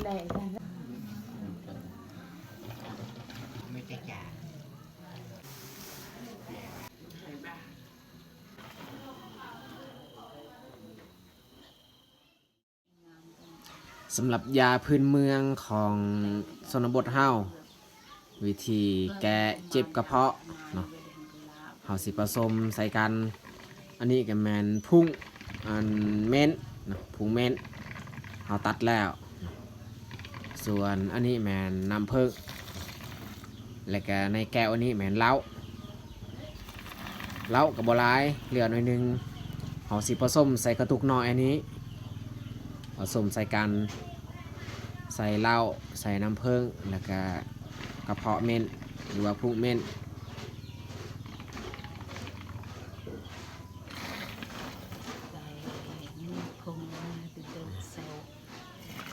ไม่จะจ่าสำหรับยาพื้นเมืองของชนบทเฮาวิธีแก้เจ็บกระเพาะเนาะเฮาสิผสมใส่กันอันนี้ก็แมนพุ่งอันเม้นเนาะพุ่งเม้นเฮาตัดแล้วส่วนอันนี้แมนน้ำผึ้งแล้วก็ในแก้วอันนี้แมนเหล้ากับบัวลายเหลือหน่อยนึงเฮาสิผสมใส่กระตุกน้อยอันนี้ผสมใส่กันใส่เหล้าใส่น้ำผึ้งแล้วก็กระเพาะเม่นหรือว่าพุ่งเม่น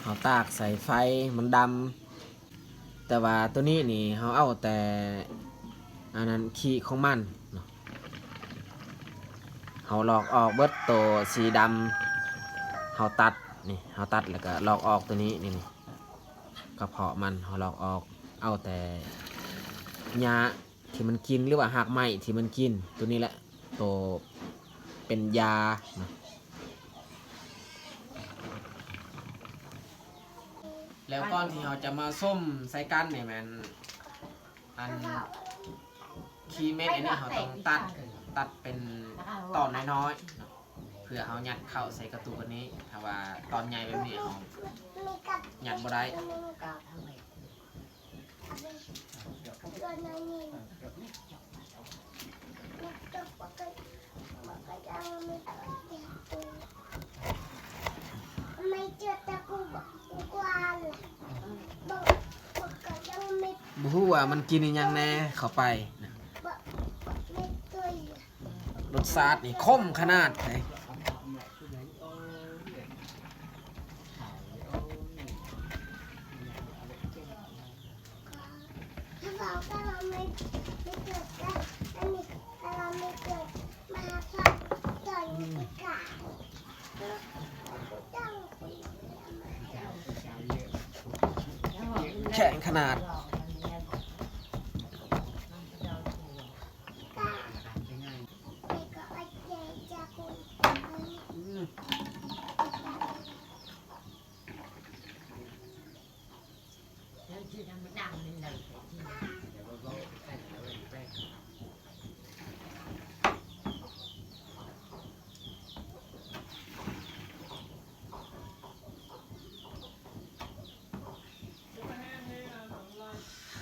เขาตากใส่ไฟมันดำแต่ว่าตัวนี้นี่เขาเอาแต่อันนั้นขี้ของมันเขาลอกออกเบิดตัวสีดำเขาตัดนี่เขาตัดแล้วก็ลอกออกตัวนี้นี่กระเพาะมันเขาลอกออกเอาแต่หญ้าที่มันกินหรือว่าหากไม้ที่มันกินตัวนี้แหละตัวเป็นยาแล้วก้อนที่เราจะมาส้มใส่กันเนี่ยมันอันขี้เม็ดอันนี้เราต้องตัดเป็นตอนน้อยๆเพื่อเรายัดเข้าใส่กระตุกอันนี้ถ้าว่าตอนใหญ่แบบนี้เรายัดบ่ได้บ่ฮู้ว่ามันกินยังแน่เข้าไปรสชาตินี่คมขนาดไหนแข็งขนาด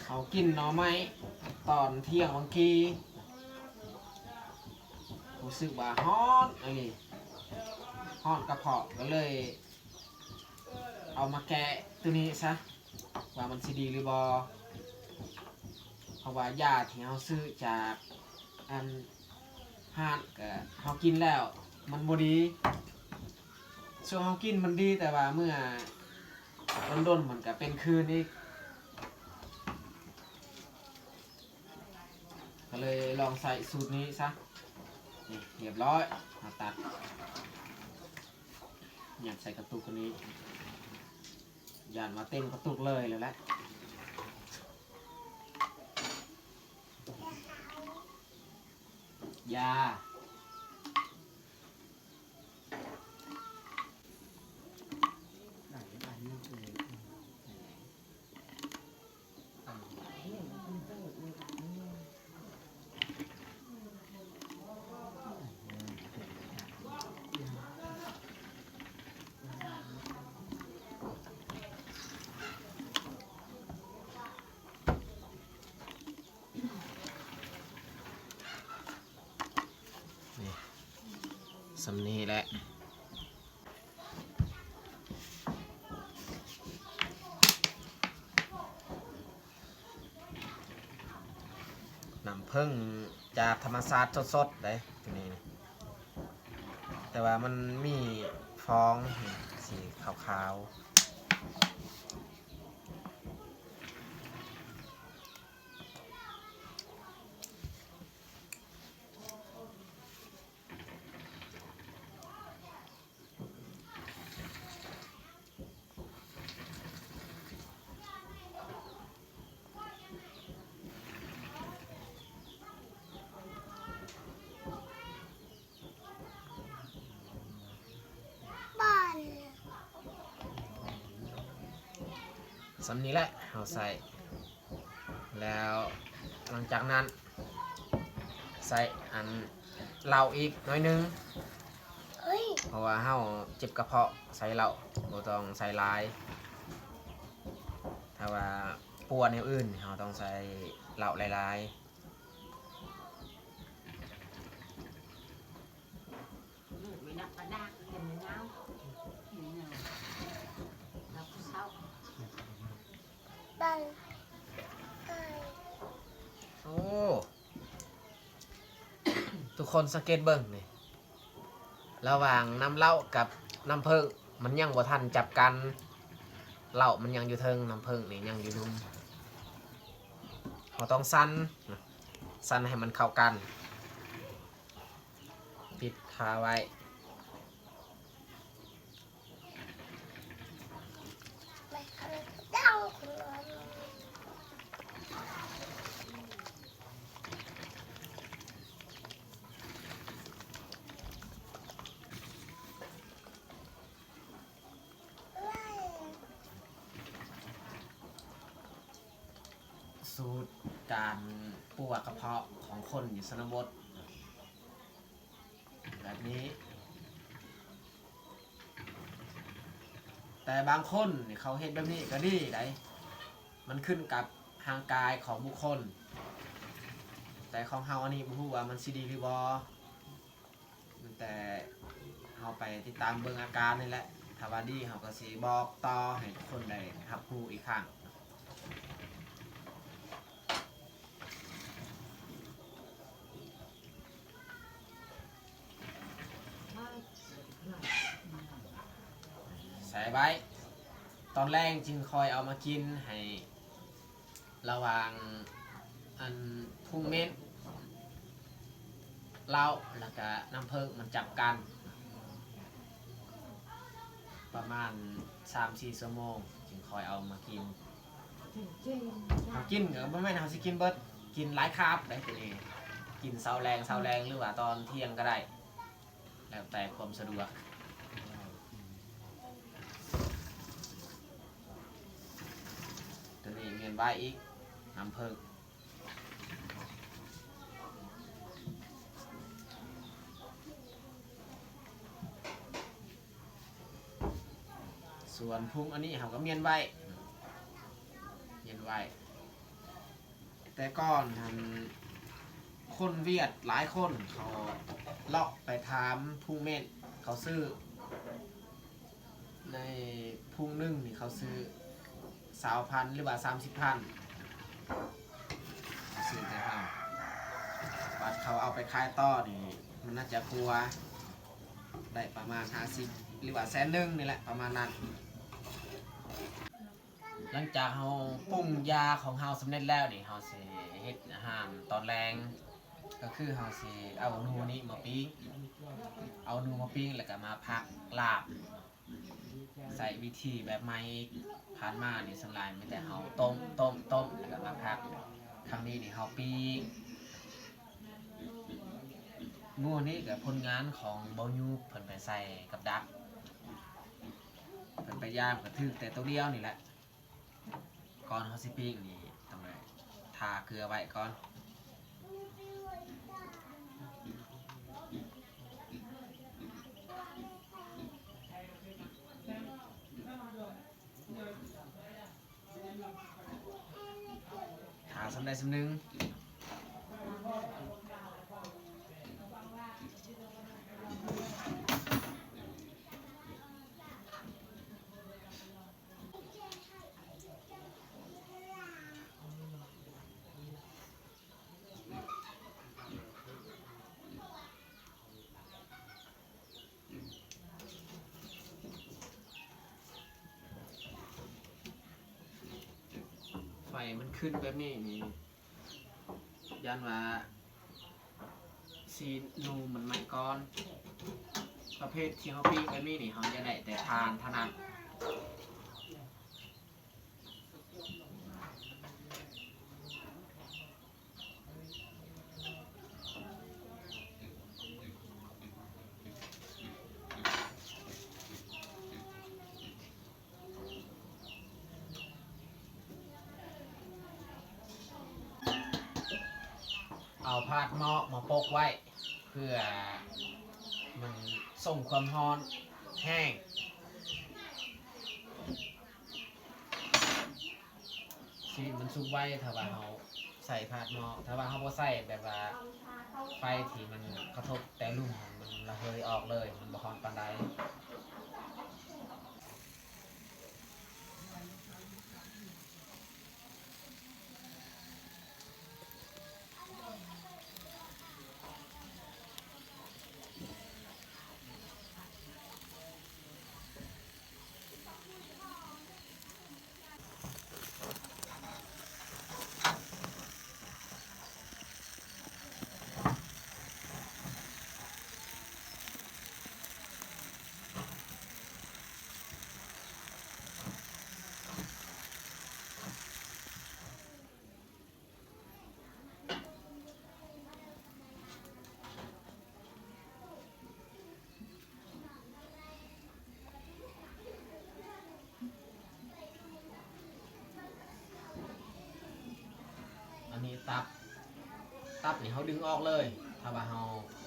เขากินหน่อไม้ตอนเที่ยงบางทีรู้สึกว่าฮ้อนอะไรฮ้อนกระเพาะก็เลยเอามาแกะตัวนี้ซะว่ามันสิดีหรือบอเพราะว่ายาที่เขาซื้อจากอันห้างก็เขากินแล้วมันบ่ดีส่วนเขากินมันดีแต่ว่าเมื่อโดนๆมันก็เป็นคืนอีกก็เลยลองใส่สูตรนี้ซะนี่เรียบร้อยมาตัดอยากใส่กระตุกตัวนี้ยานมาเต็มกระตุกเลยแล้วแหละยาสำนีแหละน้ำผึ้งจากธรรมชาติสดๆเลยตัวนี้แต่ว่ามันมีฟองสีขาวๆ สำนี้แหละเอาใส่แล้วหลังจากนั้นใส่อันเหล้าอีกหน้อยนึงเพราะว่าเฮาเจ็บกระเพาะใส่เหล้าบ่ต้องใส่หลายถ้าว่าปวดแนวอื่นเฮาต้องใส่เหล้าหลายๆโอ้ทุกคนสังเกตเบิ่งนี่ระหว่างน้ำเหล้ากับน้ำผึ้งมันยังบ่ทันจับกันเหล้ามันยังอยู่เทิงน้ำผึ้งนี่ยังอยู่นุ่มเราต้องสั้นให้มันเข้ากันปิดคาไว้สูตรการปวดกระเพาะของคนอยู่ชนบทแบบนี้ แต่บางคนเขาเห็นแบบนี้ก็ดีได้มันขึ้นกับทางกายของบุคคลแต่ของเฮาอันนี้บ่ฮู้ว่ามันสิดีหรือบ่แต่เฮาไปติดตามเบิ่งอาการนี่แหละถ้าว่าดีเฮาก็สิบอกต่อให้ทุกคนได้รับรู้อีกครั้งใส่ไว้ตอนแรกจึงคอยเอามากินให้ระหว่างอันพุ่งเม็ดเหล้าแล้วก็น้ำผึ้งมันจับกันประมาณ 3-4 ชั่วโมงจึงคอยเอามากินกินก็บ่แม่นเฮาสิกินเบิดกินหลายคาบได้ตัวนี้กินเช้าแรงหรือว่าตอนเที่ยงก็ได้แล้วแต่ความสะดวกตัวนี้เงินไว้อีกน้ำผึ้งส่วนพุงอันนี้เขาก็เมียนไว้แต่ก่อนทำคนเวียดหลายคนเขาเลาะไปถามพุงเม่นเขาซื้อในพุงนึ่งนี่เขาซื้อ20,000หรือว่า30,000ซื้อแต่เขาบัดเขาเอาไปขายต่อนี่มันน่าจะกลัวได้ประมาณ50หรือว่า100,000นี่แหละประมาณนั้นหลังจากเราปรุงยาของเราสำเร็จแล้วนี่เราสิเฮ็ดอาหารตอนแรงก็คือเราสิเอาหนูนี้มาปิ้งแล้วก็มาพักลาบใส่วิธีแบบใหม่ผ่านมานี่สลายไม่แต่เราต้มแล้วก็มาพักครั้งนี้นี่เราปิ้งหนูนี้กับผลงานของเบายูเพิ่นไปใส่กับดักเพิ่นไปย่างกระทึกแต่ตัวเดียวนี่แหละก่อนเขาสิปิ้งนี่ต้องเลยทาเกลือไว้ก่อนทาสำได้สำนึงไฟมันขึ้นแบบนี้นี่ยันว่าซีนูมันไหม้ก้อนประเภทที่เขาปิ้งแบบนี้นี่เขาจะได้แต่ทานเท่านั้น เอาพาดหม้อมาปกไว้เพื่อมันส่งความร้อนแห้งชีวิตมันสุกไว้ถ้าว่าเราใส่พาดหม้อถ้าว่าเราบ่ใส่แบบว่าไฟที่มันกระทบแต่ลุ่มมันระเหยออกเลยมันบ่ร้อนปานใดอันนี้ตับนี่เขาดึงออกเลยถ้าว่าเขา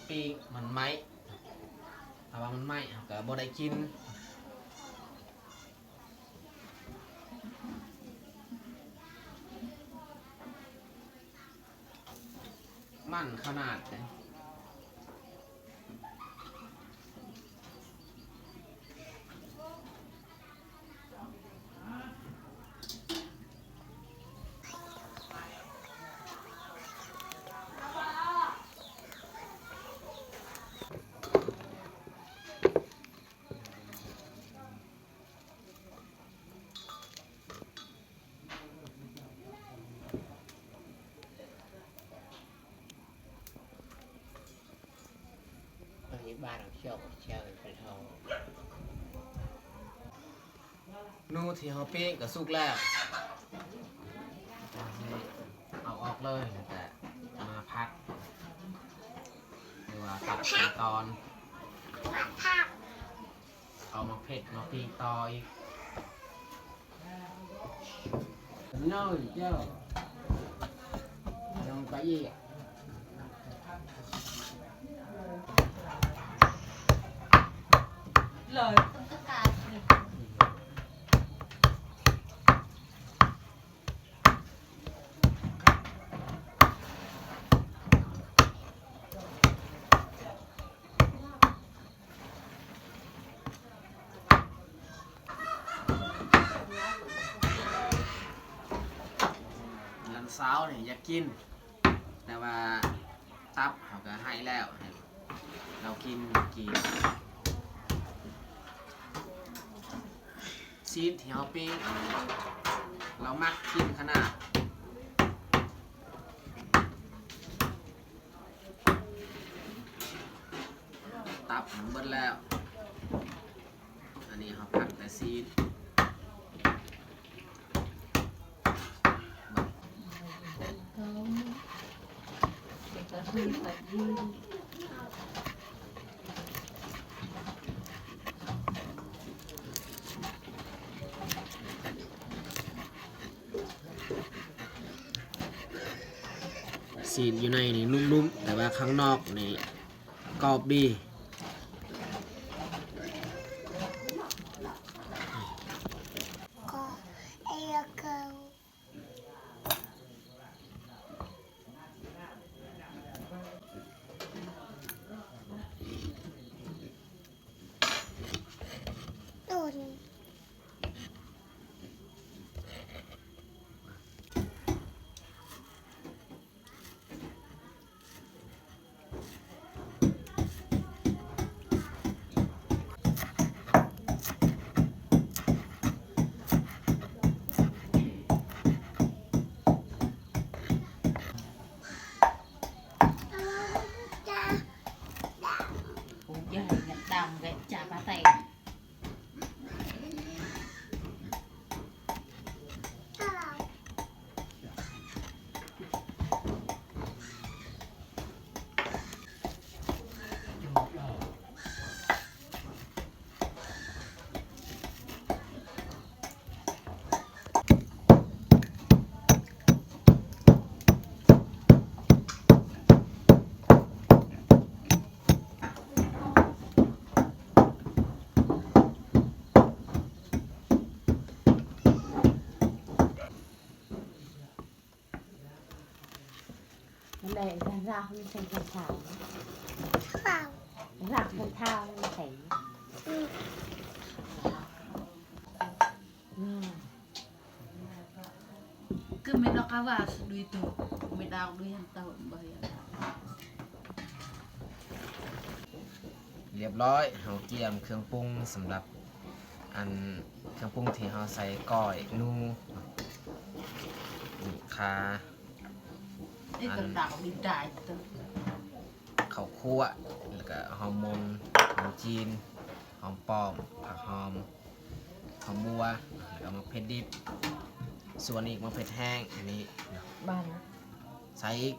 ปิ้งมันไหมถ้าว่ามันไหมเขาก็บ่ได้กินมันขนาดเลยบ้านเราเชี่ยวไปเท่านูที่เขาปิ้งก็สุกแล้วเอาออกเลยแต่มาพักหรือว่าตัดเป็นตอนเอามาเผ็ดมาปิ้งต่ออีกน้อยเจ้าลงไปอีกเลยต้องตะการเลยลันเช้าเนี่ยอยากกินแต่ว่าตับเขาก็ให้แล้วให้เรากินซีนที่เขาปิ้งเรามักกินขนาดตับมันเบิดแล้วอันนี้เขาผัดแต่ซีนซีนอยู่ในนี่นุ่มๆแต่ว่าข้างนอกนี่กรอบดีก็ไอ้ละเกาตุน Mẹ ra không thấy cái thảo เปล่า ra cái thao không thấy อืม cứ mấy đó cá vào đuôi tụ mấy đào đuôi hàng tàu bởi เรียบร้อยเฮาเตรียมเครื่องปรุงสำหรับอันเครื่องปรุงที่เฮาใส่ก้อยนูคา ấy tàu đào đi đại tàu ข้าวคั่วแล้วก็ฮอร์โมนหอมจีนหอมปอมผักหอมหอมบัวแล้วก็มะเขือดิบส่วนอีกมะเขือแห้งอันนี้ bàn ใส่อีก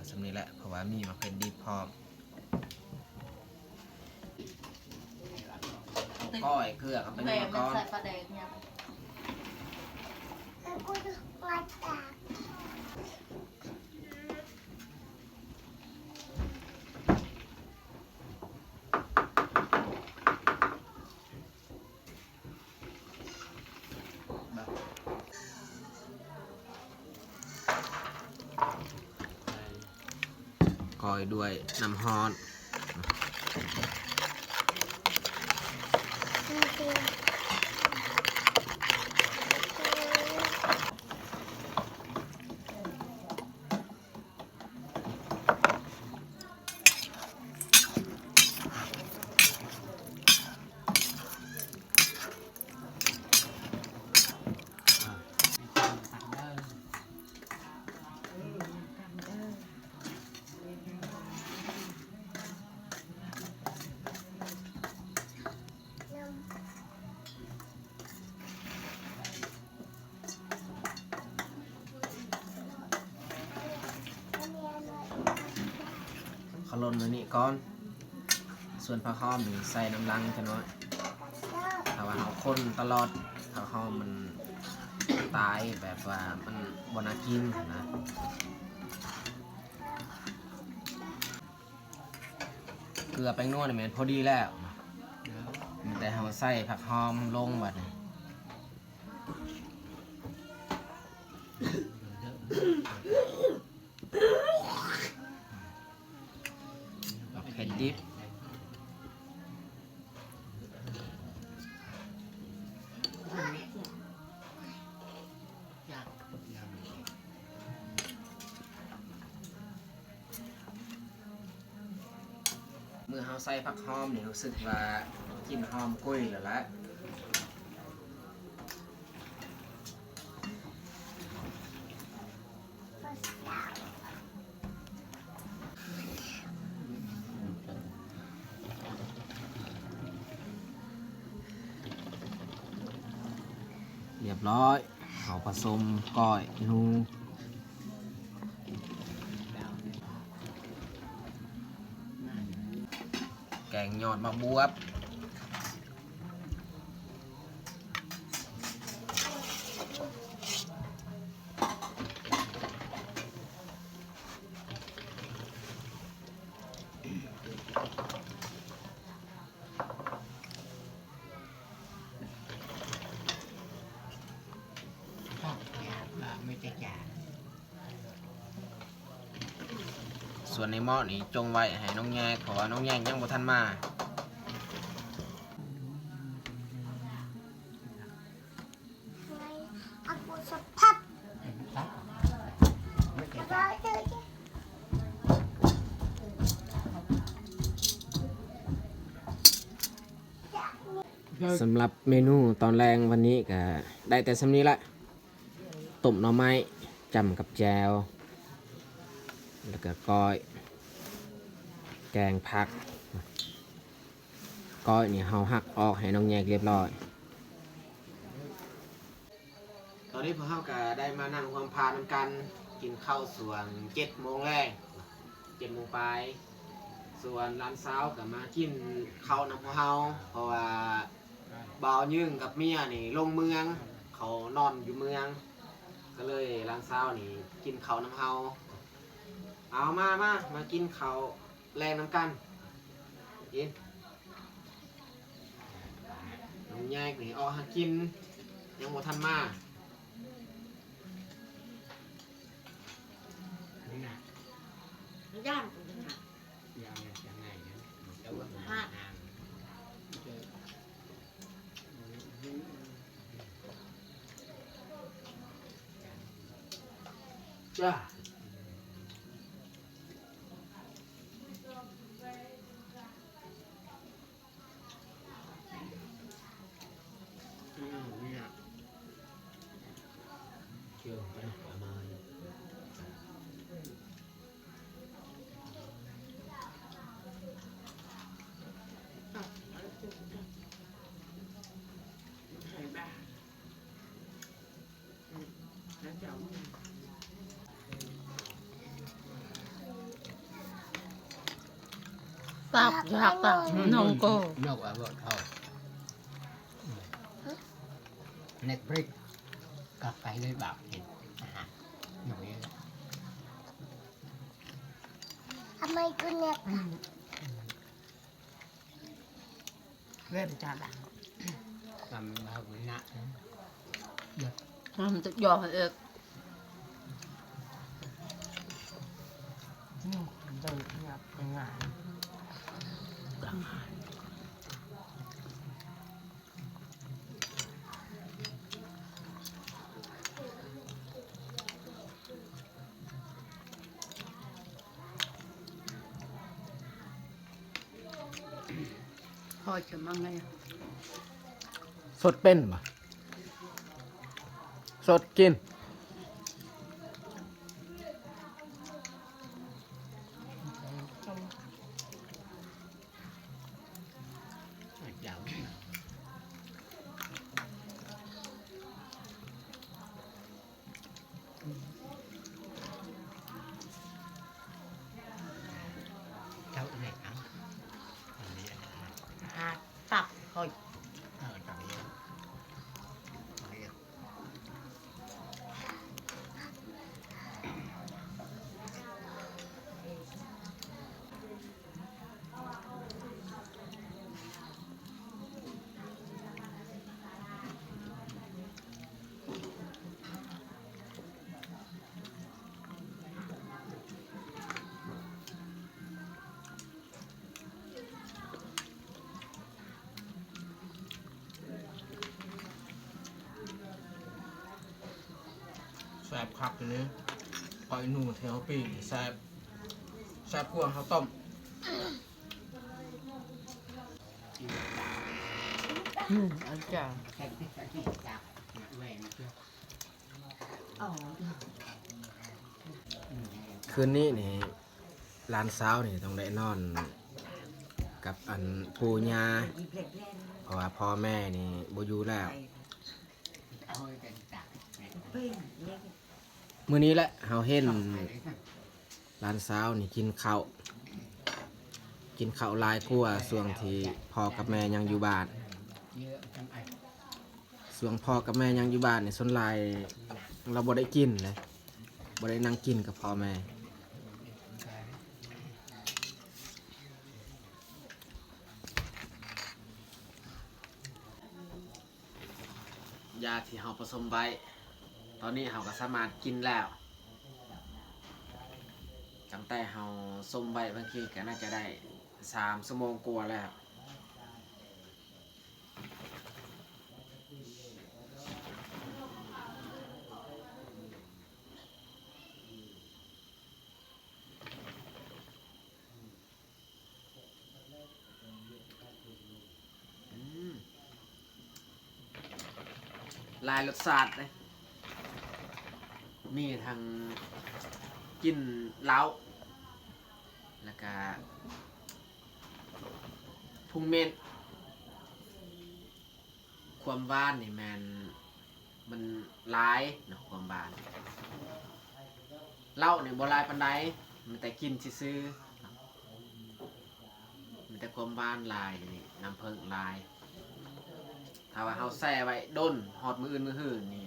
สำนี้แหละเพราะว่ามีมะเขือดิบพร้อมก้อยเกลือกับเป็น về มะกอ mình น xài pha đèn nha แล้วก็จะมาจาก ก้อยด้วยน้ำฮ้อน จริง เขาลนอันนี้ก่อน ส่วนผักหอมนี่ใส่น้ำลังจะน้อยถ้าว่าเราคนตลอดผักหอมมันตายแบบว่ามันบ่น่ากินนะเกลือแป้งนวดนี่แม่นพอดีแล้วมีแต่เราใส่ผักหอมลงบัดนี้เผ็ดดิบ เมื่อเราใส่ผักหอมนี่รู้สึกว่ากลิ่นหอมกุ้ยแล้วละเรียบร้อยเอาผสมก้อยนูแกงยอดมะบวบส่วนในหม้อนี้จงไว้ให้น้องแยกเพราะว่าน้องแยกยังบ่ทันมา ๆในอักุสพับแล้วก็เจอ สำหรับเมนูตอนแรงวันนี้ก็ได้แต่สำนี้ละต้มหน่อไม้จำกับแจวแล้วก็ก้อยแกงผักก้อยนี่เฮาหักออกให้น้องแยกเรียบร้อยตอนนี้พวกเฮาก็ได้มานั่งความพานำกันกินข้าวส่วน7 โมงแรก7 โมงปลายส่วนร้านเช้าก็มากินข้าวนำพวกเฮาเพราะว่าบ่าวยึงกับเมียนี่ลงเมืองเขานอนอยู่เมือง ก็เลยร้านเช้านี่กินข้าวนำเฮาเอามากินข้าวแรงน้ำกันกินน้องแยกนี่ออกหากินยังบ่ทันมา หนัก ย่านเป็นหนัก ยังไงนะแต่ว่ามันนานจ้า เนี่ยเชื่อไปนะประมาณตับหักตับน้องก็ นกว่าบ่เท่าเน็ตบริกกลับไปเลยแบบเห็นอาหารหน่อย ทำไมกูเนี่ย เริ่มจะดัง ทำแบบนี้นะ มันจะยอมเอก เดินหยับง่าย พอจะมั่งไง สดเป็นปะสดกิน เจ้าเจ้าไหนครับอันนี้ หักตับคอย เจ้านี้ แซ่บคักตัวนี้ปล่อยหนูแถวปีกแซ่บแซ่บกว่าข้าวต้ม อาจารย์ แค่ที่จับแหวนเจ้า อ๋อ คืนนี้นี่ร้านเช้านี่ต้องได้นอน กับอันปูญาเพราะว่าพ่อแม่นี่บ่อยู่แล้ว เอาไปเป็นจับ มื้อนี้แหละเฮาเห็นร้านเช้านี่กินข้าวหลายกว่าช่วงที่พ่อกับแม่ยังอยู่บ้าน เยอะจังไอ้ ช่วงพ่อกับแม่ยังอยู่บ้านนี่ส่วนหลายเราบ่ได้กินเลยบ่ได้นั่งกินกับพ่อแม่ยาที่เฮาผสมไว้ตอนนี้เฮาก็สามารถกินแล้วตั้งแต่เฮาส้มไว้บางทีก็น่าจะได้3 ชั่วโมงกว่าแล้วหลายรสชาติเลยมีทั้งกินเหล้าแล้วก็พุงเมนความหวานนี่มันหลายเนาะความหวานเหล้าเนี่ยบ่หลายปานใดมันแต่กินซื่อๆมันแต่ความหวานหลายนี่น้ำเพิงหลาย ถ้าว่าเราแช่ไว้ด้นหอดมืออื่นมือหื่นนี่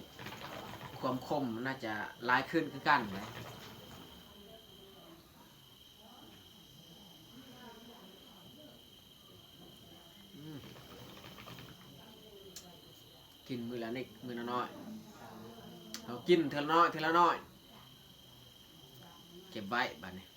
ความคมมันน่าจะร้ายขึ้นคือกันเลยกินมือละนิดมือละน้อยเรากินเท่าน้อยเท่าน้อย เก็บไว้บัดนี้